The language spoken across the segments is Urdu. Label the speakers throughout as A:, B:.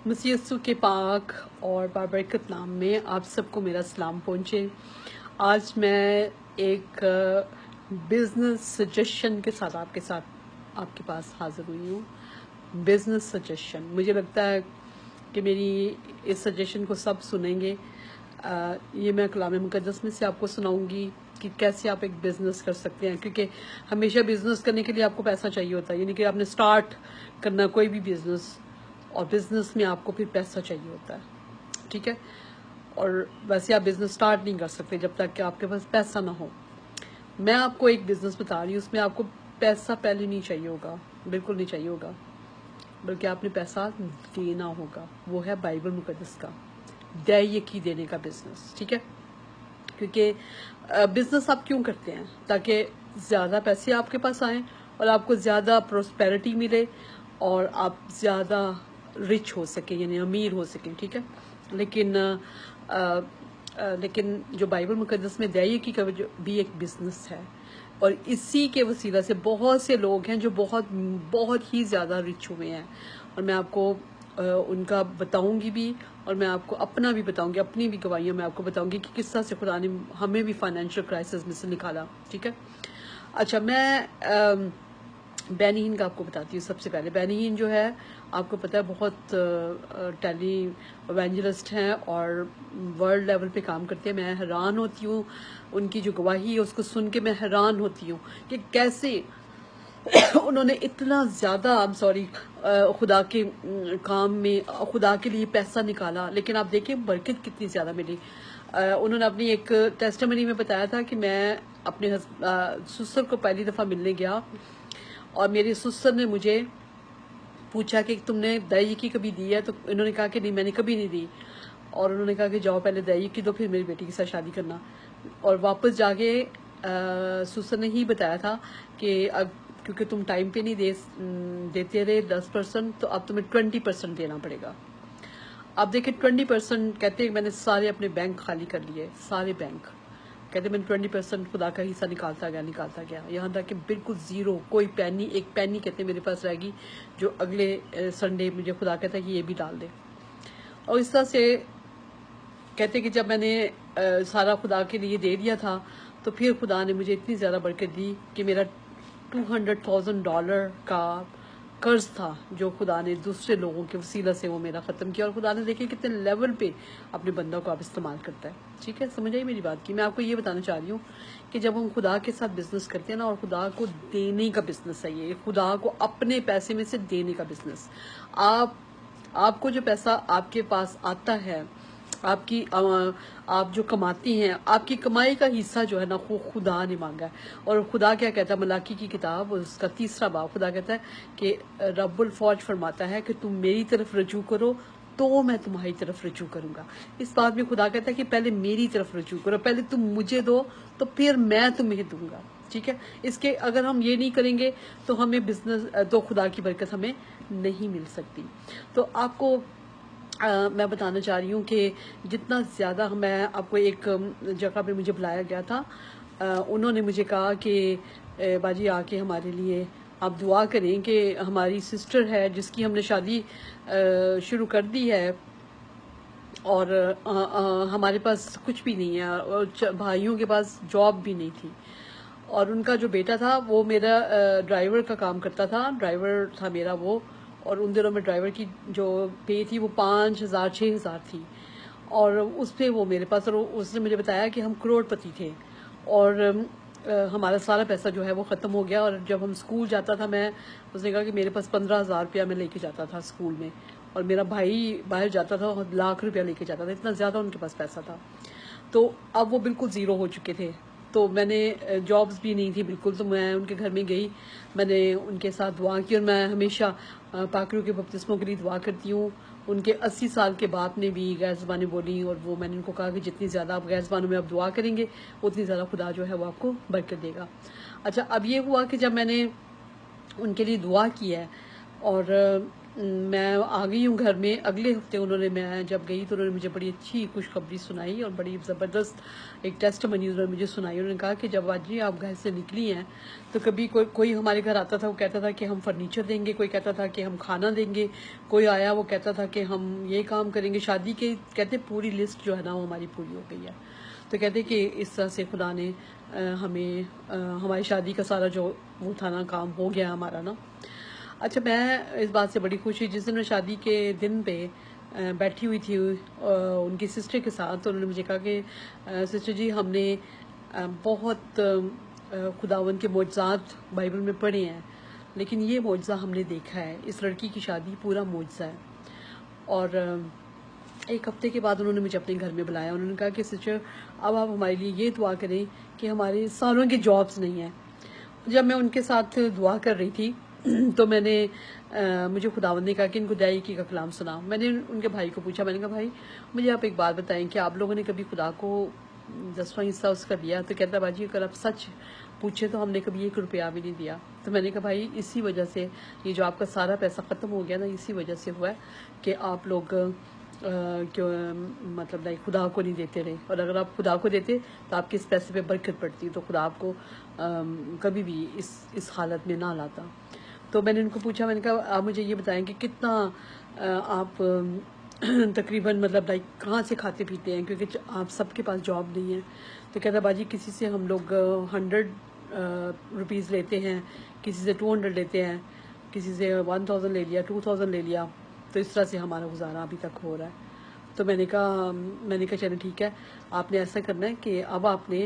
A: مسیح یسوع کے پاک اور بابرکت نام میں آپ سب کو میرا سلام پہنچے۔ آج میں ایک بزنس سجیشن کے ساتھ آپ کے پاس حاضر ہوئی ہوں۔ بزنس سجیشن، مجھے لگتا ہے کہ میری اس سجیشن کو سب سنیں گے۔ یہ میں کلام مقدس میں سے آپ کو سناؤں گی کہ کیسے آپ ایک بزنس کر سکتے ہیں، کیونکہ ہمیشہ بزنس کرنے کے لیے آپ کو پیسہ چاہیے ہوتا ہے، یعنی کہ آپ نے سٹارٹ کرنا کوئی بھی بزنس، اور بزنس میں آپ کو پھر پیسہ چاہیے ہوتا ہے، ٹھیک ہے۔ اور ویسے آپ بزنس سٹارٹ نہیں کر سکتے جب تک کہ آپ کے پاس پیسہ نہ ہو۔ میں آپ کو ایک بزنس بتا رہی ہوں، اس میں آپ کو پیسہ پہلے نہیں چاہیے ہوگا، بالکل نہیں چاہیے ہوگا، بلکہ آپ نے پیسہ دینا ہوگا۔ وہ ہے بائبل مقدس کا دے یکی دینے کا بزنس، ٹھیک ہے۔ کیونکہ بزنس آپ کیوں کرتے ہیں؟ تاکہ زیادہ پیسے آپ کے پاس آئیں اور آپ کو زیادہ پروسپیرٹی ملے اور آپ زیادہ رچ ہو سکیں، یعنی امیر ہو سکیں، ٹھیک ہے۔ لیکن جو بائبل مقدس میں دے یکی کا بھی ایک بزنس ہے، اور اسی کے وسیلہ سے بہت سے لوگ ہیں جو بہت ہی زیادہ رچ ہوئے ہیں، اور میں آپ کو ان کا بتاؤں گی بھی، اور میں آپ کو اپنا بھی بتاؤں گی، اپنی بھی گواہیوں میں آپ کو بتاؤں گی کہ کس طرح سے خدا نے ہمیں بھی فائنینشیل کرائسس میں سے نکالا، ٹھیک ہے۔ اچھا، میں بینی ہین کا آپ کو بتاتی ہوں۔ سب سے پہلے بینی ہین جو ہے، آپ کو پتہ ہے بہت ٹیلی ایونجلسٹ ہیں اور ورلڈ لیول پہ کام کرتے ہیں۔ میں حیران ہوتی ہوں ان کی جو گواہی ہے اس کو سن کے، میں حیران ہوتی ہوں کہ کیسے انہوں نے اتنا زیادہ خدا کے کام میں خدا کے لیے پیسہ نکالا، لیکن آپ دیکھیں برکت کتنی زیادہ ملی۔ انہوں نے اپنی ایک ٹیسٹمنی میں بتایا تھا کہ میں اپنے سسر کو پہلی دفعہ ملنے گیا، اور میری سسر نے مجھے پوچھا کہ تم نے دے یکی کبھی دی ہے؟ تو انہوں نے کہا کہ نہیں، میں نے کبھی نہیں دی، اور انہوں نے کہا کہ جاؤ پہلے دے یکی دو، پھر میری بیٹی کے ساتھ شادی کرنا۔ اور واپس جا کے سسر نے ہی بتایا تھا کہ کیونکہ تم ٹائم پہ نہیں دیتے رہے 10%، تو اب تمہیں 20% دینا پڑے گا۔ اب دیکھیں 20% کہتے ہیں، میں نے سارے اپنے بینک خالی کر لیے، سارے بینک، کہتے ہیں میں نے 20% خدا کا حصہ نکالتا گیا، یہاں تک کہ بالکل زیرو، کوئی پینی، ایک پینی کہتے ہیں میرے پاس رہ گی، جو اگلے سنڈے مجھے خدا کہتا ہے کہ یہ بھی ڈال دے۔ اور اس طرح سے کہتے ہیں کہ جب میں نے سارا خدا کے لیے دے دیا تھا، تو پھر خدا نے مجھے اتنی زیادہ برکت دی کہ میرا $200,000 کا قرض تھا جو خدا نے دوسرے لوگوں کے وسیلہ سے وہ میرا ختم کیا۔ اور خدا نے دیکھے کتنے لیول پہ اپنے بندوں کو آپ استعمال کرتا ہے، ٹھیک ہے۔ سمجھ آئی میری بات کی؟ میں آپ کو یہ بتانا چاہ رہی ہوں کہ جب ہم خدا کے ساتھ بزنس کرتے ہیں نا، اور خدا کو دینے کا بزنس ہے، یہ خدا کو اپنے پیسے میں سے دینے کا بزنس۔ آپ کو جو پیسہ آپ کے پاس آتا ہے، آپ جو کماتی ہیں، آپ کی کمائی کا حصہ جو ہے نا، خدا نے مانگا ہے۔ اور خدا کیا کہتا ہے؟ ملاکی کی کتاب اس کا 3 باب، خدا کہتا ہے کہ رب الفوج فرماتا ہے کہ تم میری طرف رجوع کرو تو میں تمہاری طرف رجوع کروں گا۔ اس بات میں خدا کہتا ہے کہ پہلے میری طرف رجوع کرو، پہلے تم مجھے دو تو پھر میں تمہیں دوں گا، ٹھیک ہے۔ اس کے اگر ہم یہ نہیں کریں گے تو ہمیں تو خدا کی برکت ہمیں نہیں مل سکتی۔ تو آپ کو میں بتانا چاہ رہی ہوں کہ جتنا زیادہ، میں آپ کو ایک جگہ پہ مجھے بلایا گیا تھا، انہوں نے مجھے کہا کہ باجی آ کے ہمارے لیے آپ دعا کریں کہ ہماری سسٹر ہے جس کی ہم نے شادی شروع کر دی ہے، اور ہمارے پاس کچھ بھی نہیں ہے، اور بھائیوں کے پاس جاب بھی نہیں تھی، اور ان کا جو بیٹا تھا وہ میرا ڈرائیور کا کام کرتا تھا، ڈرائیور تھا میرا وہ، اور ان دنوں میں ڈرائیور کی جو پے تھی وہ 5,000 6,000 تھی، اور اس پہ وہ میرے پاس، اور اس نے مجھے بتایا کہ ہم کروڑ پتی تھے، اور ہمارا سارا پیسہ جو ہے وہ ختم ہو گیا۔ اور جب ہم اسکول جاتا تھا، اس نے کہا کہ میرے پاس 15,000 روپیہ میں لے کے جاتا تھا اسکول میں، اور میرا بھائی باہر جاتا تھا اور ₹1,00,000 لے کے جاتا تھا، اتنا زیادہ ان کے پاس پیسہ تھا۔ تو اب وہ بالکل زیرو ہو چکے تھے، تو میں نے جابز بھی نہیں تھی بالکل، تو میں ان کے گھر میں گئی، میں نے ان کے ساتھ دعا کی، اور میں ہمیشہ پاکرو کے بپتسموں کے لیے دعا کرتی ہوں۔ ان کے 80 سال کے باپ نے بھی غیر زبانیں بولی، اور وہ میں نے ان کو کہا کہ جتنی زیادہ آپ غیر زبانوں میں آپ دعا کریں گے اتنی زیادہ خدا جو ہے وہ آپ کو برکت دے گا۔ اچھا، اب یہ ہوا کہ جب میں نے ان کے لیے دعا کی ہے، اور میں آ گئی ہوں گھر میں. اگلے ہفتے انہوں نے، میں جب گئی تو انہوں نے مجھے بڑی اچھی خوشخبری سنائی اور بڑی زبردست ایک ٹیسٹ منی انہوں نے مجھے سنائی. انہوں نے کہا کہ جب باجی آپ گھر سے نکلی ہیں تو کبھی کوئی ہمارے گھر آتا تھا، وہ کہتا تھا کہ ہم فرنیچر دیں گے، کوئی کہتا تھا کہ ہم کھانا دیں گے، کوئی آیا وہ کہتا تھا کہ ہم یہ کام کریں گے. شادی کے کہتے پوری لسٹ جو ہے نا وہ ہماری پوری ہو گئی ہے. تو کہتے کہ اس طرح سے خدا نے ہمیں ہماری شادی کا سارا جو وہ تھا نا کام ہو گیا ہمارا نا. اچھا، میں اس بات سے بڑی خوش ہوئی جس دن میں شادی کے دن پہ بیٹھی ہوئی تھی ان کی سسٹر کے ساتھ. تو انہوں نے مجھے کہا کہ سسٹر جی ہم نے بہت خداون کے معجزات بائبل میں پڑھے ہیں، لیکن یہ معجزہ ہم نے دیکھا ہے، اس لڑکی کی شادی پورا معجزہ ہے. اور ایک ہفتے کے بعد انہوں نے مجھے اپنے گھر میں بلایا. انہوں نے کہا کہ سسٹر اب آپ ہمارے لیے یہ دعا کریں کہ ہمارے سالوں کے جابس نہیں ہیں. جب میں ان کے ساتھ دعا کر رہی تھی تو میں نے مجھے خداوند نے کہا کہ ان کو دعائے کا کلام سنا. میں نے ان کے بھائی کو پوچھا، میں نے کہا بھائی مجھے آپ ایک بات بتائیں کہ آپ لوگوں نے کبھی خدا کو 10واں حصہ اس کا دیا؟ تو کہتا باجی اگر آپ سچ پوچھے تو ہم نے کبھی 1 روپیہ بھی نہیں دیا. تو میں نے کہا بھائی اسی وجہ سے یہ جو آپ کا سارا پیسہ ختم ہو گیا نا، اسی وجہ سے ہوا ہے کہ آپ لوگ مطلب خدا کو نہیں دیتے رہے. اور اگر آپ خدا کو دیتے تو آپ کے اس پیسے پہ برکت پڑتی، تو خدا آپ کو کبھی بھی اس حالت میں نہ لاتا. تو میں نے ان کو پوچھا، میں نے کہا آپ مجھے یہ بتائیں کہ کتنا آپ تقریباً مطلب کہاں سے کھاتے پیتے ہیں، کیونکہ آپ سب کے پاس جاب نہیں ہے. تو کہتا باجی کسی سے ہم لوگ 100 روپیز لیتے ہیں، کسی سے 200 لیتے ہیں، کسی سے 1000 لے لیا، 2000 لے لیا. تو اس طرح سے ہمارا گزارا ابھی تک ہو رہا ہے. تو میں نے کہا چلیں ٹھیک ہے، آپ نے ایسا کرنا ہے کہ اب آپ نے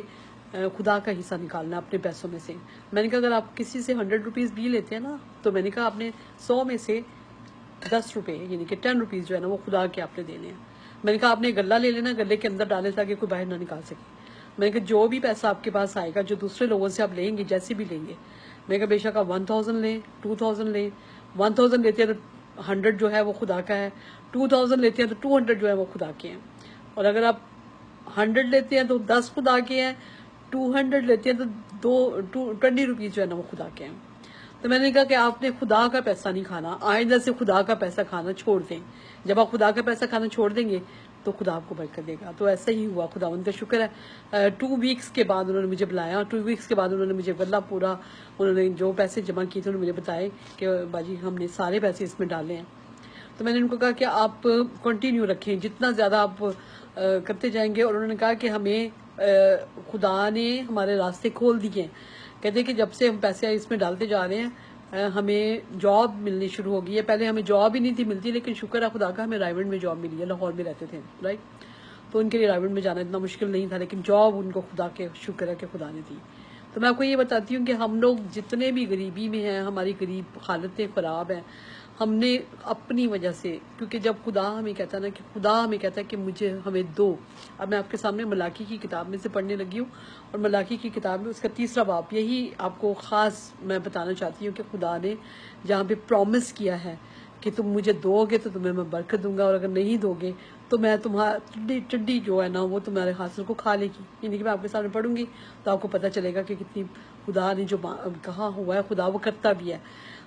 A: خدا کا حصہ نکالنا اپنے پیسوں میں سے. میں نے کہا اگر آپ کسی سے 100 روپیز بھی لیتے ہیں نا، تو میں نے کہا آپ نے 100 میں سے 10 روپے یعنی کہ 10 روپیز جو ہے نا وہ خدا کے آپ نے دینے ہیں. میں نے کہا آپ نے غلہ لے لینا، غلے کے اندر ڈالے تاکہ کوئی باہر نہ نکال سکے. میں نے کہا جو بھی پیسہ آپ کے پاس آئے گا جو دوسرے لوگوں سے آپ لیں گے جیسے بھی لیں گے، میں نے کہا بے شک آپ 1000 لیں، 2000 لیں. 1000 لیتے ہیں تو 100 جو ہے وہ خدا کا ہے، 2000 لیتے ہیں تو 200 جو ہے وہ خدا کے ہیں. اور اگر آپ 100 لیتے ہیں تو 10 خدا کے ہیں، 200 لیتے ہیں تو 20 روپیز جو ہے نا وہ خدا کے ہیں. تو میں نے کہا کہ آپ نے خدا کا پیسہ نہیں کھانا، آئندہ سے خدا کا پیسہ کھانا چھوڑ دیں. جب آپ خدا کا پیسہ کھانا چھوڑ دیں گے تو خدا آپ کو برکت دے گا. تو ایسا ہی ہوا، خدا ان کا شکر ہے. 2 ویکس کے بعد انہوں نے مجھے بلایا. 2 ویکس کے بعد انہوں نے مجھے غلہ پورا، انہوں نے جو پیسے جمع کیے تھے انہوں نے مجھے بتائے کہ باجی ہم نے سارے پیسے اس میں ڈالے ہیں. تو میں نے ان کو کہا کہ آپ کنٹینیو رکھیں، جتنا زیادہ آپ کرتے جائیں گے. اور انہوں نے کہا کہ ہمیں خدا نے ہمارے راستے کھول دیے ہیں. کہتے ہیں کہ جب سے ہم پیسے اس میں ڈالتے جا رہے ہیں ہمیں جاب ملنی شروع ہو گئی ہے. پہلے ہمیں جاب ہی نہیں تھی ملتی، لیکن شکر ہے خدا کا ہمیں رائیونڈ میں جاب ملی ہے. لاہور میں رہتے تھے رائٹ، تو ان کے لیے رائیونڈ میں جانا اتنا مشکل نہیں تھا، لیکن جاب ان کو خدا کے شکر ہے کہ خدا نے دی. تو میں آپ کو یہ بتاتی ہوں کہ ہم لوگ جتنے بھی غریبی میں ہیں، ہماری غریب حالتیں خراب ہیں، ہم نے اپنی وجہ سے، کیونکہ جب خدا ہمیں کہتا ہے نا کہ خدا ہمیں کہتا ہے کہ ہمیں دو. اب میں آپ کے سامنے ملاکی کی کتاب میں سے پڑھنے لگی ہوں، اور ملاکی کی کتاب میں اس کا 3 باب یہی آپ کو خاص میں بتانا چاہتی ہوں کہ خدا نے جہاں پہ پرومس کیا ہے کہ تم مجھے دو گے تو تمہیں میں برکت دوں گا، اور اگر نہیں دو گے تو میں تمہارا ٹڈی جو ہے نا وہ تمہارے حاصل کو کھا لے گی. یعنی کہ میں آپ کے سامنے پڑھوں گی تو آپ کو پتہ چلے گا کہ کتنی خدا نے جو کہا ہوا ہے خدا وہ کرتا بھی ہے.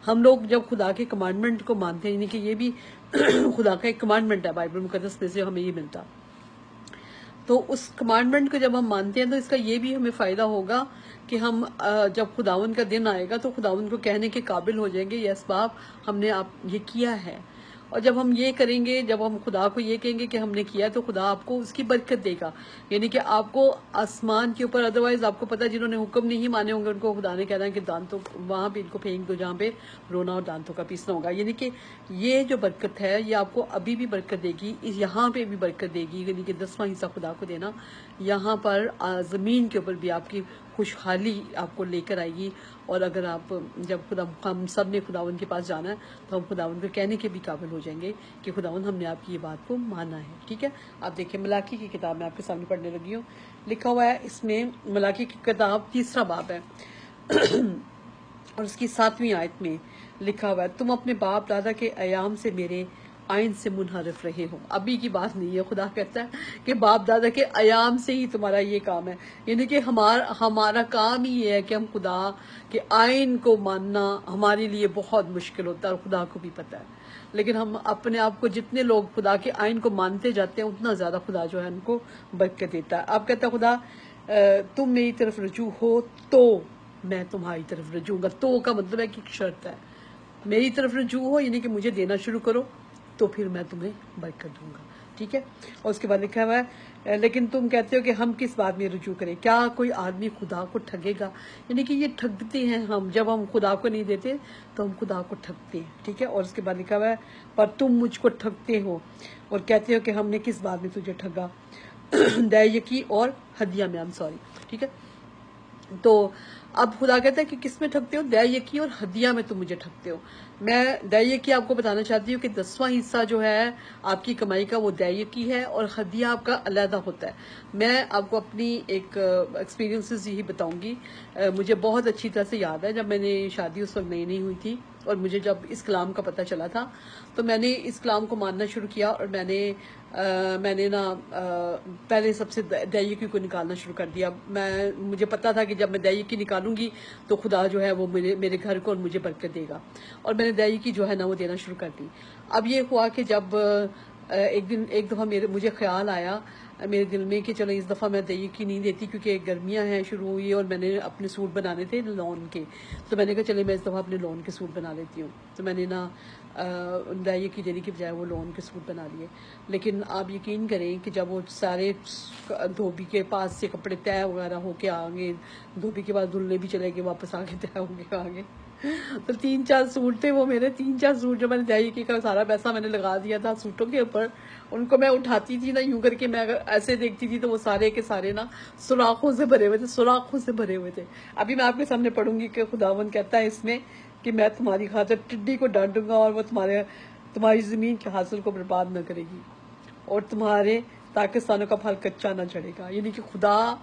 A: ہم لوگ جب خدا کے کمانڈمنٹ کو مانتے ہیں، یعنی کہ یہ بھی خدا کا ایک کمانڈمنٹ ہے بائبل مقدس میں سے ہمیں یہ ملتا، تو اس کمانڈمنٹ کو جب ہم مانتے ہیں تو اس کا یہ بھی ہمیں فائدہ ہوگا کہ ہم جب خداون کا دن آئے گا تو خداون کو کہنے کے قابل ہو جائیں گے یس باپ ہم نے آپ یہ کیا ہے. اور جب ہم یہ کریں گے، جب ہم خدا کو یہ کہیں گے کہ ہم نے کیا، تو خدا آپ کو اس کی برکت دے گا. یعنی کہ آپ کو آسمان کے اوپر، ادروائز آپ کو پتہ ہے جنہوں نے حکم نہیں مانے ہوں گے ان کو خدا نے کہنا ہے کہ دانتوں وہاں پہ ان کو پھینک دو جہاں پہ رونا اور دانتوں کا پیسنا ہوگا. یعنی کہ یہ جو برکت ہے یہ آپ کو ابھی بھی برکت دے گی، یہاں پہ بھی برکت دے گی. یعنی کہ 10واں حصہ خدا کو دینا، یہاں پر زمین کے اوپر بھی آپ کی خوشحالی آپ کو لے کر آئے گی. اور اگر آپ جب ہم سب نے خداون کے پاس جانا ہے تو ہم خداون کو کہنے کے بھی قابل ہو جائیں گے کہ خداون ہم نے آپ کی یہ بات کو مانا ہے. ٹھیک ہے، آپ دیکھیں ملاکی کی کتاب میں آپ کے سامنے پڑھنے لگی ہوں. لکھا ہوا ہے اس میں، ملاکی کی کتاب 3 باب ہے اور اس کی 7ویں آیت میں لکھا ہوا ہے تم اپنے باپ دادا کے ایام سے میرے آئین سے منحرف رہے ہو. ابھی کی بات نہیں ہے، خدا کہتا ہے کہ باپ دادا کے ایام سے ہی تمہارا یہ کام ہے. یعنی کہ ہمارا کام ہی یہ ہے کہ ہم خدا کے آئین کو ماننا ہمارے لیے بہت مشکل ہوتا ہے، اور خدا کو بھی پتہ ہے. لیکن ہم اپنے آپ کو جتنے لوگ خدا کے آئین کو مانتے جاتے ہیں اتنا زیادہ خدا جو ہے ان کو برکت دیتا ہے. آپ کہتا ہے خدا تم میری طرف رجوع ہو تو میں تمہاری طرف رجوع گا. تو کا مطلب ہے کہ ایک شرط ہے, میری طرف رجوع ہو یعنی کہ مجھے دینا شروع کرو تو پھر میں تمہیں برکت دوں گا. ٹھیک ہے. اور اس کے بعد لکھا ہوا ہے لیکن تم کہتے ہو کہ ہم کس بات میں رجوع کریں, کیا کوئی آدمی خدا کو ٹھگے گا. یعنی کہ یہ ٹھگتے ہیں ہم, جب ہم خدا کو نہیں دیتے تو ہم خدا کو ٹھگتے ہیں. ٹھیک ہے. اور اس کے بعد لکھا ہوا ہے پر تم مجھ کو ٹھگتے ہو اور کہتے ہو کہ ہم نے کس بات میں تجھے ٹھگا, دے یکی اور ہدیہ میں. ٹھیک ہے. تو اب خدا کہتا ہے کہ کس میں ٹھگتے ہو, دے یکی اور ہدیہ میں تم مجھے ٹھگتے ہو. میں دے یکی آپ کو بتانا چاہتی ہوں کہ 10واں حصہ جو ہے آپ کی کمائی کا وہ دے یکی ہے اور ہدیہ آپ کا علیحدہ ہوتا ہے. میں آپ کو اپنی ایک ایکسپیرینسز یہی بتاؤں گی. مجھے بہت اچھی طرح سے یاد ہے جب میں نے شادی اس وقت نئی نئی ہوئی تھی اور مجھے جب اس کلام کا پتہ چلا تھا تو میں نے اس کلام کو ماننا شروع کیا اور میں نے نا پہلے سب سے دے یکی کو نکالنا شروع کر دیا. مجھے پتا تھا کہ جب میں دے یکی نکالوں گی تو خدا جو ہے وہ میرے گھر کو اور مجھے برکت دے گا, اور میں نے دے یکی جو ہے نا وہ دینا شروع کر دی. اب یہ ہوا کہ جب ایک دفعہ مجھے خیال آیا میرے دل میں کہ چلو اس دفعہ میں دے یکی نہیں دیتی کیونکہ گرمیاں ہیں شروع ہوئی اور میں نے اپنے سوٹ بنانے تھے لون کے, تو میں نے کہا چلے میں اس دفعہ اپنے لون کے سوٹ بنا لیتی ہوں. تو میں نے نا دے یکی دینے کی بجائے وہ لون کے سوٹ بنا لیے. لیکن آپ یقین کریں کہ جب وہ سارے دھوبی کے پاس سے کپڑے طے وغیرہ ہو کے آگے, دھوبی کے بعد دھلنے بھی چلے گئے واپس آگے طے ہو کے آگے, تو 3-4 سوٹ تھے وہ میرے 3-4 سوٹ جو میں نے دے یکی کا سارا پیسہ میں نے لگا دیا تھا سوٹوں کے اوپر. ان کو میں اٹھاتی تھی نا یوں کر کے, میں اگر ایسے دیکھتی تھی تو وہ سارے کے سارے نا سوراخوں سے بھرے ہوئے تھے. ابھی میں آپ کے سامنے پڑھوں گی کہ خداوند کہتا ہے اس میں کہ میں تمہاری خاطر ٹڈی کو ڈانٹوں گا اور وہ تمہاری زمین کے حاصل کو برباد نہ کرے گی اور تمہارے پاکستانوں کا پھل کچا نہ چڑھے گا. یعنی کہ خدا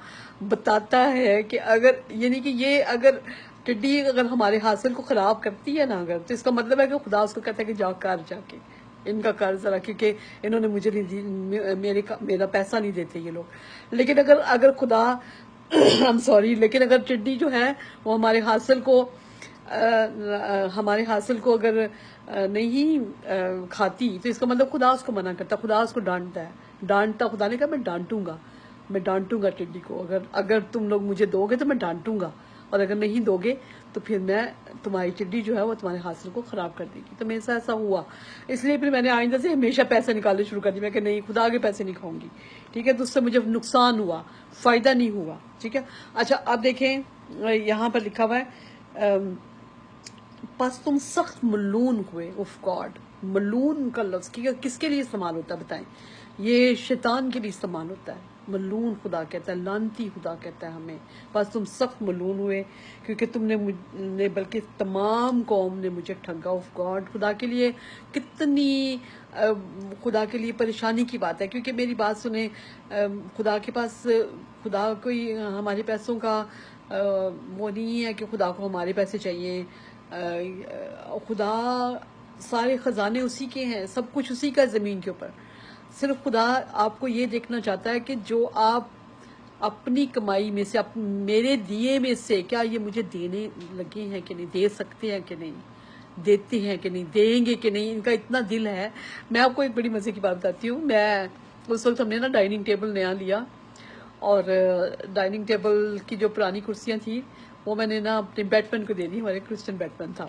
A: بتاتا ہے کہ اگر ٹڈی اگر ہمارے حاصل کو خراب کرتی ہے نا اگر, تو اس کا مطلب ہے کہ خدا اس کو کہتا ہے کہ جا کے ان کا قرض ذرا, کیونکہ انہوں نے مجھے میرا پیسہ نہیں دیتے یہ لوگ. لیکن اگر خدا لیکن اگر ٹڈی جو ہے وہ ہمارے حاصل کو اگر نہیں کھاتی تو اس کا مطلب خدا اس کو منع کرتا, خدا اس کو ڈانٹتا. خدا نے کہا میں ڈانٹوں گا ٹڈی کو, اگر تم لوگ مجھے دو گے تو میں ڈانٹوں گا, اور اگر نہیں دو گے تو پھر میں تمہاری ٹڈی جو ہے وہ تمہارے حاصل کو خراب کر دے گی. تو میرے ساتھ ایسا ہوا, اس لیے پھر میں نے آئندہ سے ہمیشہ پیسے نکالنے شروع کر دی. میں کہ نہیں, خدا کے پیسے نہیں کھاؤں گی. ٹھیک ہے. تو اس سے مجھے نقصان ہوا, فائدہ نہیں ہوا. ٹھیک ہے. اچھا اب دیکھیں یہاں پر لکھا ہوا ہے پس تم سخت ملون ہوئے. آف گاڈ, ملون کا لفظ کس کے لیے استعمال ہوتا ہے بتائیں؟ یہ شیطان کے لیے استعمال ہوتا ہے. ملون خدا کہتا ہے, لعنتی خدا کہتا ہے ہمیں. بس تم سخت ملون ہوئے کیونکہ تم نے بلکہ تمام قوم نے مجھے ٹھگا. آف گاڈ, خدا کے لیے کتنی پریشانی کی بات ہے. کیونکہ میری بات سنیں, خدا کوئی ہمارے پیسوں کا وہ نہیں ہے کہ خدا کو ہمارے پیسے چاہیے. خدا سارے خزانے اسی کے ہیں, سب کچھ اسی کا زمین کے اوپر. صرف خدا آپ کو یہ دیکھنا چاہتا ہے کہ جو آپ اپنی کمائی میں سے, میرے دیے میں سے, کیا یہ مجھے دینے لگے ہیں کہ نہیں, دے سکتے ہیں کہ نہیں, دیتے ہیں کہ نہیں, دیں گے کہ نہیں. ان کا اتنا دل ہے. میں آپ کو ایک بڑی مزے کی بات بتاتی ہوں. اس وقت ہم نے نا ڈائننگ ٹیبل نیا لیا, اور ڈائننگ ٹیبل کی جو پرانی کرسیاں تھیں وہ میں نے نا اپنے بیٹ مین کو دے دی. ہمارے کرسچن بیٹ مین تھا,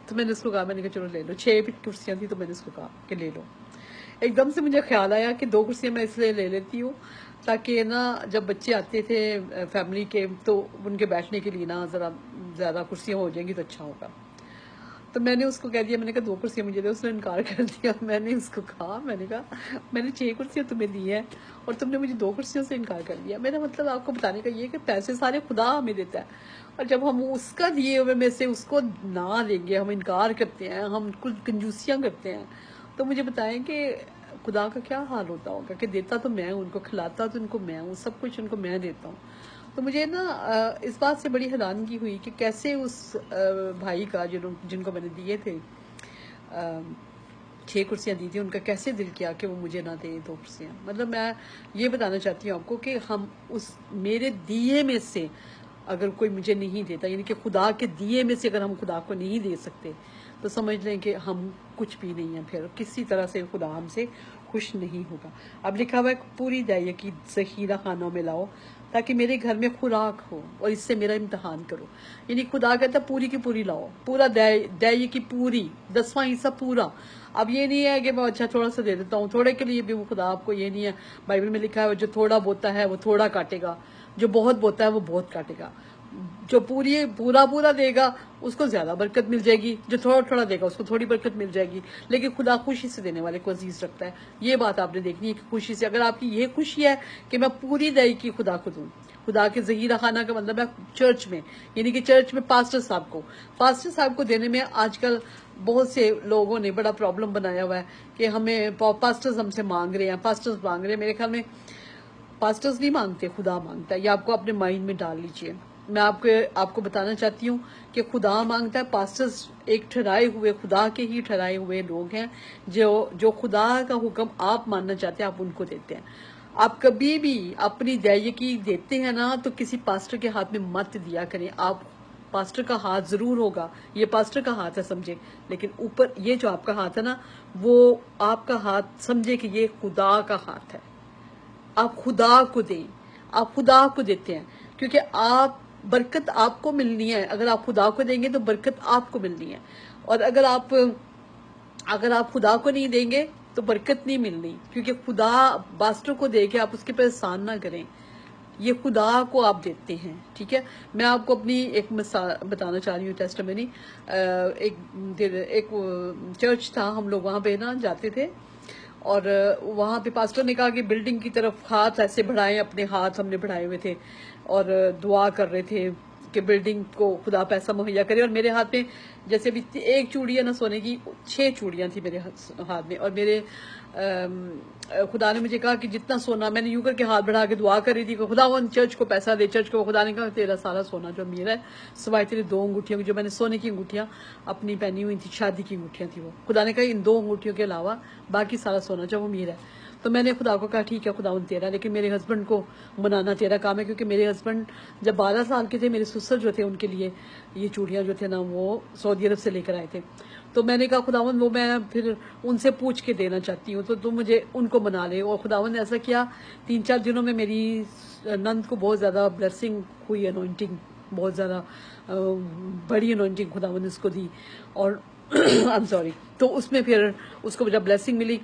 A: تو میں نے اس کو کہا, میں نے کہا چلو لے لو. 6 کرسیاں تھیں تو میں نے اس کو کہا کہ لے لو. ایک دم سے مجھے خیال آیا کہ 2 کرسیاں میں اس لیے لے لیتی ہوں تاکہ نا جب بچے آتے تھے فیملی کے تو ان کے بیٹھنے کے لیے نا ذرا زیادہ کرسیاں ہو جائیں گی تو اچھا ہوگا. تو میں نے اس کو کہہ دیا, میں نے کہا 2 کرسیاں مجھے دے. اس نے انکار کر دیا. میں نے اس کو کہا, میں نے کہا میں نے 6 کرسیاں تمہیں دی ہیں اور تم نے مجھے 2 کرسیوں سے انکار کر دیا. میرا مطلب آپ کو بتانے کا یہ کہ پیسے سارے خدا ہمیں دیتا ہے, اور جب ہم اس کا دیے ہوئے میں سے اس کو نہ دیں گے, ہم انکار کرتے ہیں, ہم کچھ کنجوسیاں کرتے ہیں, تو مجھے بتائیں کہ خدا کا کیا حال ہوتا ہوگا کہ دیتا تو میں ہوں, ان کو کھلاتا تو ان کو میں ہوں, سب کچھ ان کو میں دیتا ہوں. تو مجھے نا اس بات سے بڑی حیرانگی ہوئی کہ کیسے اس بھائی کا جن کو میں نے دیے تھے 6 کرسیاں دی تھی, ان کا کیسے دل کیا کہ وہ مجھے نہ دے 2 کرسیاں. مطلب میں یہ بتانا چاہتی ہوں آپ کو کہ ہم میرے دیے میں سے اگر کوئی مجھے نہیں دیتا, یعنی کہ خدا کے دیے میں سے اگر ہم خدا کو نہیں دے سکتے, تو سمجھ لیں کہ ہم کچھ بھی نہیں ہیں، پھر کسی طرح سے خدا ہم سے خوش نہیں ہوگا۔ اب لکھا ہوا ہے پوری دائیں کی ذخیرہ خانوں میں لاؤ تاکہ میرے گھر میں خوراک ہو اور اس سے میرا امتحان کرو۔ یعنی خدا کہتا ہے پوری کی پوری لاؤ، پورا دائیں کی پوری 10واں حصہ پورا۔ اب یہ نہیں ہے کہ میں اچھا تھوڑا سا دے دیتا ہوں، تھوڑے کے لیے بھی وہ خدا آپ کو یہ نہیں ہے، بائبل میں لکھا ہے جو تھوڑا بوتا ہے وہ تھوڑا کاٹے گا، جو بہت بوتا ہے وہ بہت کاٹے گا۔ جو پورا دے گا اس کو زیادہ برکت مل جائے گی، جو تھوڑا تھوڑا دے گا اس کو تھوڑی برکت مل جائے گی، لیکن خدا خوشی سے دینے والے کو عزیز رکھتا ہے۔ یہ بات آپ نے دیکھنی ہے کہ خوشی سے، اگر آپ کی یہ خوشی ہے کہ میں پوری دائی کی خدا کو دوں، خدا کے ذخیرہ خانہ کا مطلب ہے چرچ میں، یعنی کہ چرچ میں پاسٹر صاحب کو دینے میں آج کل بہت سے لوگوں نے بڑا پرابلم بنایا ہوا ہے کہ ہمیں پاسٹرز ہم سے مانگ رہے ہیں۔ میرے خیال میں پاسٹرز نہیں مانگتے، خدا مانگتا ہے۔ یہ آپ کو اپنے مائنڈ میں ڈال لیجئے۔ میں آپ کو بتانا چاہتی ہوں کہ خدا مانگتا ہے، پاسٹرز ایک خدا کے ہی ٹھہرائے ہوئے لوگ ہیں جو خدا کا حکم آپ ماننا چاہتے ہیں، آپ ان کو دیتے ہیں۔ آپ کبھی بھی اپنی دائیں دیتے ہیں نا تو کسی پاسٹر کے ہاتھ میں مت دیا کریں۔ آپ پاسٹر کا ہاتھ ضرور ہوگا، یہ پاسٹر کا ہاتھ ہے سمجھے، لیکن اوپر یہ جو آپ کا ہاتھ ہے نا، وہ آپ کا ہاتھ سمجھے کہ یہ خدا کا ہاتھ ہے۔ آپ خدا کو دیں، آپ خدا کو دیتے ہیں، کیونکہ برکت آپ کو ملنی ہے۔ اگر آپ خدا کو دیں گے تو برکت آپ کو ملنی ہے، اور اگر آپ خدا کو نہیں دیں گے تو برکت نہیں ملنی، کیونکہ خدا پاسٹر کو دے کے آپ اس کے پر احسان نہ کریں، یہ خدا کو آپ دیتے ہیں، ٹھیک ہے۔ میں آپ کو اپنی ایک مثال بتانا چاہ رہی ہوں، ٹیسٹمنی۔ ایک چرچ تھا، ہم لوگ وہاں پہ نا جاتے تھے، اور وہاں پہ پاسٹر نے کہا کہ بلڈنگ کی طرف ہاتھ ایسے بڑھائیں، اپنے ہاتھ ہم نے بڑھائے ہوئے تھے اور دعا کر رہے تھے کہ بلڈنگ کو خدا پیسہ مہیا کرے، اور میرے ہاتھ میں جیسے بھی ایک چوڑی ہے نا سونے کی، 6 چوڑیاں تھی میرے ہاتھ میں، اور میرے خدا نے مجھے کہا کہ جتنا سونا، میں نے یوں کر کے ہاتھ بڑھا کے دعا کر رہی تھی کہ خدا وہ چرچ کو پیسہ دے، چرچ کو۔ خدا نے کہا تیرا سارا سونا جو میرا ہے، سوائے تیرے 2 انگوٹھیوں کی، جو میں نے سونے کی انگوٹھیاں اپنی پہنی ہوئی تھی، شادی کی انگوٹھیاں تھی وہ، خدا نے کہا ان 2 انگوٹھیوں کے علاوہ باقی سارا سونا جو وہ میرا ہے۔ تو میں نے خدا کو کہا ٹھیک ہے خدا تیرا، لیکن میرے ہسبینڈ کو منانا تیرا کام ہے، کیونکہ میرے ہسبینڈ جب 12 سال کے تھے، میرے سسر جو تھے ان کے لیے یہ چوڑیاں جو تھے نا وہ سعودی عرب سے لے کر آئے تھے۔ تو میں نے کہا خداوند وہ میں پھر ان سے پوچھ کے دینا چاہتی ہوں، تو تم مجھے ان کو منا لے۔ اور خداوند نے ایسا کیا، 3-4 دنوں میں میری نند کو بہت زیادہ بلیسنگ ہوئی، انوائنٹنگ بہت زیادہ بڑی انوائنٹنگ خداوند نے اس کو دی، اور تو اس میں پھر اس کو جب بلیسنگ ملی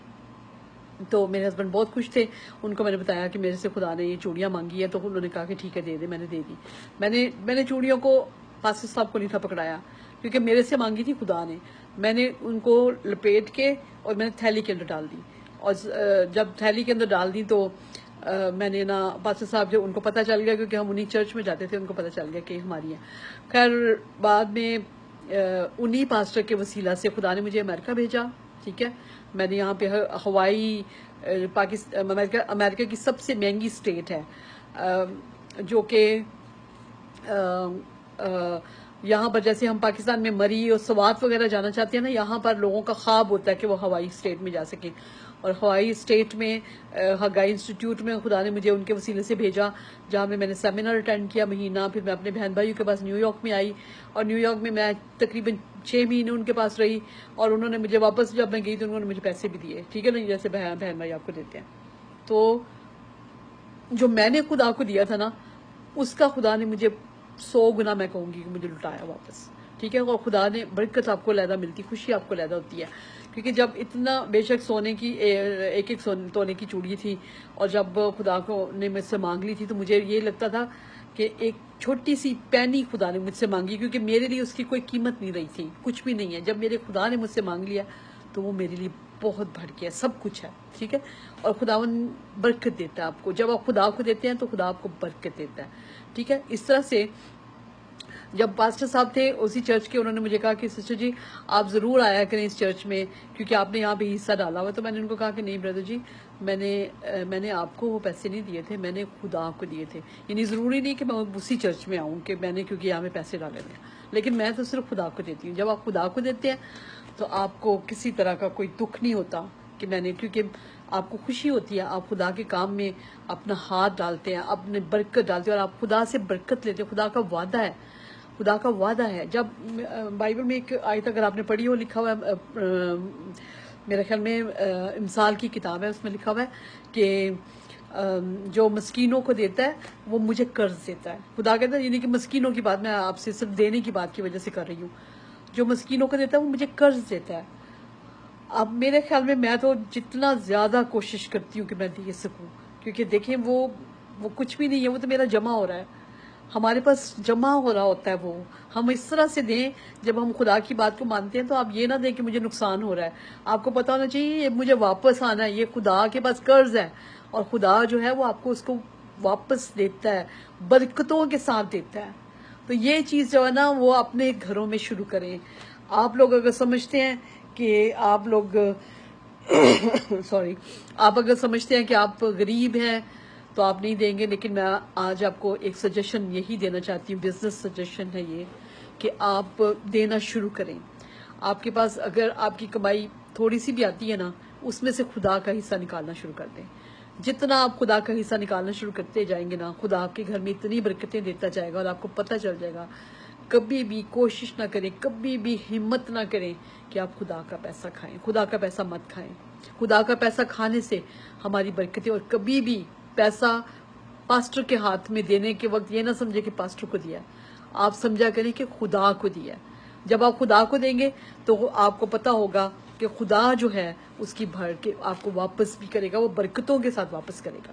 A: تو میرے ہسبینڈ بہت خوش تھے۔ ان کو میں نے بتایا کہ میرے سے خدا نے یہ چوڑیاں مانگی ہے، تو انہوں نے کہا کہ ٹھیک ہے دے دے، میں نے دے دی۔ میں نے چوڑیوں کو پاسٹر صاحب کو نہیں تھا پکڑایا، کیونکہ میرے سے مانگی تھی خدا نے۔ میں نے ان کو لپیٹ کے اور میں نے تھیلی کے اندر ڈال دی، اور جب تھیلی کے اندر ڈال دی تو میں نے نا پاسٹر صاحب جو ان کو پتہ چل گیا، کیونکہ ہم انہی چرچ میں جاتے تھے، ان کو پتہ چل گیا کہ ہماری ہیں۔ خیر بعد میں انہی پاسٹر کے وسیلہ سے خدا نے مجھے امریکہ بھیجا، ٹھیک ہے۔ میں نے یہاں پہ ہوائی، امریکہ کی سب سے مہنگی اسٹیٹ ہے، جو کہ یہاں پر جیسے ہم پاکستان میں مری اور سوات وغیرہ جانا چاہتے ہیں نا، یہاں پر لوگوں کا خواب ہوتا ہے کہ وہ ہوائی اسٹیٹ میں جا سکیں، اور ہوائی اسٹیٹ میں ہگائی انسٹیٹیوٹ میں خدا نے مجھے ان کے وسیلے سے بھیجا، جہاں میں نے سیمینار اٹینڈ کیا مہینہ۔ پھر میں اپنے بہن بھائیوں کے پاس نیو یارک میں آئی، اور نیو یارک میں تقریباً 6 مہینے ان کے پاس رہی، اور انہوں نے مجھے واپس جب میں گئی تو انہوں نے مجھے پیسے بھی دیے، ٹھیک ہے نا، جیسے بہن بھائی آپ کو دیتے ہیں۔ تو جو میں نے خدا کو دیا تھا نا، اس کا خدا نے مجھے 100 گنا میں کہوں گی کہ مجھے لٹایا واپس، ٹھیک ہے۔ اور خدا نے برکت آپ کو علیحدہ ملتی، خوشی آپ کو علیحدہ ہوتی ہے، کیونکہ جب اتنا بے شک سونے کی ایک تونے کی چوڑی تھی، اور جب خدا کو نے مجھ سے مانگ لی تھی تو مجھے یہ لگتا تھا کہ ایک چھوٹی سی پینی خدا نے مجھ سے مانگی، کیونکہ میرے لیے اس کی کوئی قیمت نہیں رہی تھی، کچھ بھی نہیں ہے۔ جب میرے خدا نے مجھ سے مانگ لیا تو وہ میرے لیے بہت بڑھ گیا، سب کچھ ہے، ٹھیک ہے۔ اور خداوند برکت دیتا ہے آپ کو، جب آپ خدا کو دیتے ہیں تو خدا آپ کو برکت دیتا ہے، ٹھیک ہے۔ اس طرح سے جب پاسٹر صاحب تھے اسی چرچ کے، انہوں نے مجھے کہا کہ سسٹر جی آپ ضرور آیا کریں اس چرچ میں، کیونکہ آپ نے یہاں پہ حصہ ڈالا ہوا ہے۔ تو میں نے ان کو کہا کہ نہیں بردر جی، میں نے آپ کو وہ پیسے نہیں دیے تھے، میں نے خدا کو دیے تھے۔ یعنی ضروری نہیں کہ میں اسی چرچ میں آؤں کہ میں نے کیونکہ یہاں پہ پیسے ڈالے تھے، لیکن میں تو صرف خدا کو دیتی ہوں۔ جب آپ خدا کو دیتے ہیں تو آپ کو کسی طرح کا کوئی دکھ نہیں ہوتا کہ میں نے، کیونکہ آپ کو خوشی ہوتی ہے، آپ خدا کے کام میں اپنا ہاتھ ڈالتے ہیں، اپنے برکت ڈالتے ہیں، اور آپ خدا سے برکت لیتے ہیں۔ خدا کا وعدہ ہے، خدا کا وعدہ ہے. جب بائبل میں ایک آیت اگر آپ نے پڑھی ہو، لکھا ہوا ہے میرے خیال میں امثال کی کتاب ہے، اس میں لکھا ہوا ہے کہ جو مسکینوں کو دیتا ہے وہ مجھے قرض دیتا ہے. خدا کہتا ہے، یعنی کہ مسکینوں کی بات میں آپ سے صرف دینے کی بات کی وجہ سے کر رہی ہوں. جو مسکینوں کو دیتا ہے وہ مجھے قرض دیتا ہے. اب میرے خیال میں تو جتنا زیادہ کوشش کرتی ہوں کہ میں دے سکوں، کیونکہ دیکھیں وہ کچھ بھی نہیں ہے، وہ تو میرا جمع ہو رہا ہے، ہمارے پاس جمع ہو رہا ہوتا ہے. وہ ہم اس طرح سے دیں جب ہم خدا کی بات کو مانتے ہیں، تو آپ یہ نہ دیں کہ مجھے نقصان ہو رہا ہے. آپ کو پتا ہونا چاہیے یہ مجھے واپس آنا ہے، یہ خدا کے پاس قرض ہے، اور خدا جو ہے وہ آپ کو اس کو واپس دیتا ہے، برکتوں کے ساتھ دیتا ہے. تو یہ چیز جو ہے نا وہ اپنے گھروں میں شروع کریں. آپ لوگ اگر سمجھتے ہیں کہ آپ لوگ سوری، آپ اگر سمجھتے ہیں کہ آپ غریب ہیں تو آپ نہیں دیں گے، لیکن میں آج آپ کو ایک سجیشن یہی دینا چاہتی ہوں، بزنس سجیشن ہے یہ، کہ آپ دینا شروع کریں. آپ کے پاس اگر آپ کی کمائی تھوڑی سی بھی آتی ہے نا، اس میں سے خدا کا حصہ نکالنا شروع کر دیں. جتنا آپ خدا کا حصہ نکالنا شروع کرتے جائیں گے نا، خدا آپ کے گھر میں اتنی برکتیں دیتا جائے گا، اور آپ کو پتہ چل جائے گا. کبھی بھی کوشش نہ کریں، کبھی بھی ہمت نہ کریں کہ آپ خدا کا پیسہ کھائیں. خدا کا پیسہ مت کھائیں. خدا کا پیسہ کھانے سے ہماری برکتیں، اور کبھی بھی پیسہ پاسٹر کے ہاتھ میں دینے کے وقت یہ نہ سمجھے کہ پاسٹر کو دیا، آپ سمجھا کریں کہ خدا کو دیا. جب آپ خدا کو دیں گے تو آپ کو پتا ہوگا کہ خدا جو ہے اس کی بھر کے آپ کو واپس بھی کرے گا، وہ برکتوں کے ساتھ واپس کرے گا.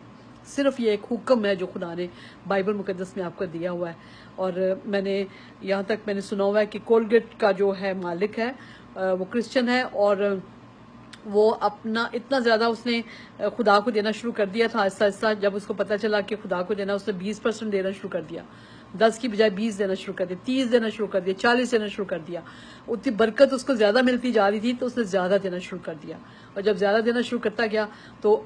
A: صرف یہ ایک حکم ہے جو خدا نے بائبل مقدس میں آپ کو دیا ہوا ہے. اور میں نے یہاں تک میں نے سنا ہوا ہے کہ کولگیٹ کا جو ہے مالک ہے وہ کرسچن ہے، اور وہ اپنا اتنا زیادہ اس نے خدا کو دینا شروع کر دیا تھا. آہستہ آہستہ جب اس کو پتا چلا کہ خدا کو دینا، اس نے 20% دینا شروع کر دیا. 10 کی بجائے 20 دینا شروع کر دیا، 30 دینا شروع کر دیا، 40 دینا شروع کر دیا. اتنی برکت اس کو زیادہ ملتی جا رہی تھی تو اس نے زیادہ دینا شروع کر دیا. اور جب زیادہ دینا شروع کرتا گیا تو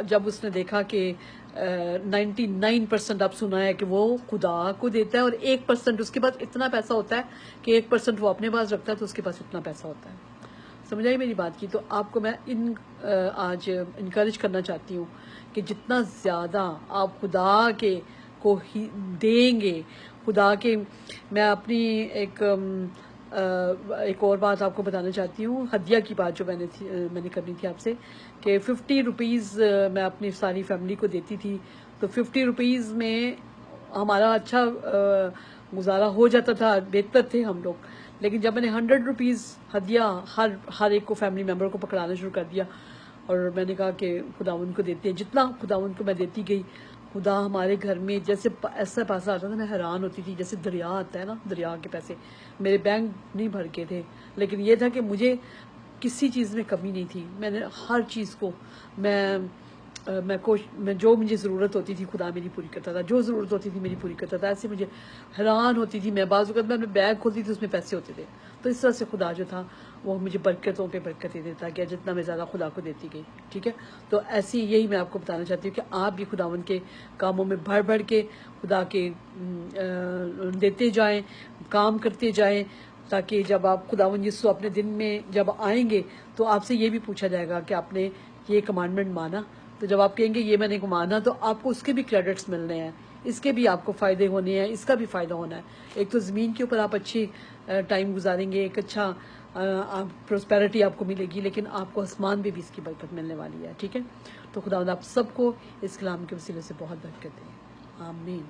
A: جب اس نے دیکھا کہ 99% اب سنا ہے کہ وہ خدا کو دیتا ہے، اور 1% اس کے پاس اتنا پیسہ ہوتا ہے کہ 1% وہ اپنے پاس رکھتا ہے، تو اس کے پاس اتنا پیسہ ہوتا ہے. سمجھ آئی میری بات کی؟ تو آپ کو میں آج انکریج کرنا چاہتی ہوں کہ جتنا زیادہ آپ خدا کے کو ہی دیں گے، خدا کے. میں اپنی ایک اور بات آپ کو بتانا چاہتی ہوں، ہدیہ کی بات جو میں نے کرنی تھی آپ سے، کہ 50 روپیز میں اپنی ساری فیملی کو دیتی تھی. تو 50 روپیز میں ہمارا اچھا گزارا ہو جاتا تھا، بہتر تھے ہم لوگ. لیکن جب میں نے 100 روپیز ہدیہ ہر ایک کو، فیملی ممبر کو پکڑانا شروع کر دیا، اور میں نے کہا کہ خداوند کو دیتے ہیں. جتنا خداوند کو میں دیتی گئی، خدا ہمارے گھر میں جیسے ایسا پیسہ آتا تھا، میں حیران ہوتی تھی. جیسے دریا آتا ہے نا، دریا کے پیسے میرے بینک نہیں بھر کے تھے، لیکن یہ تھا کہ مجھے کسی چیز میں کمی نہیں تھی. میں نے ہر چیز کو میں جو مجھے ضرورت ہوتی تھی خدا میری پوری کرتا تھا، جو ضرورت ہوتی تھی میری پوری کرتا تھا. ایسے مجھے حیران ہوتی تھی. میں بعض اوقات میں اپنے بیگ کھولتی تھی، اس میں پیسے ہوتے تھے. تو اس طرح سے خدا جو تھا وہ مجھے برکتوں پہ برکتیں دیتا گیا، جتنا میں زیادہ خدا کو دیتی گئی. ٹھیک ہے؟ تو ایسی یہی میں آپ کو بتانا چاہتی ہوں کہ آپ بھی خداوند کے کاموں میں بڑھ بڑھ کے خدا کے دیتے جائیں، کام کرتے جائیں، تاکہ جب آپ خداوند یسوع اپنے دن میں جب آئیں گے تو آپ سے یہ بھی پوچھا جائے گا کہ آپ نے یہ کمانڈمنٹ مانا. تو جب آپ کہیں گے یہ میں نے مانا، تو آپ کو اس کے بھی کریڈٹس ملنے ہیں، اس کے بھی آپ کو فائدے ہونے ہیں، اس کا بھی فائدہ ہونا ہے. ایک تو زمین کے اوپر آپ اچھی ٹائم گزاریں گے، ایک اچھا پروسپیرٹی آپ کو ملے گی، لیکن آپ کو آسمان میں بھی اس کی برکت ملنے والی ہے. ٹھیک ہے؟ تو خداوند آپ سب کو اس کلام کے وسیلے سے بہت برکت دے. آمین.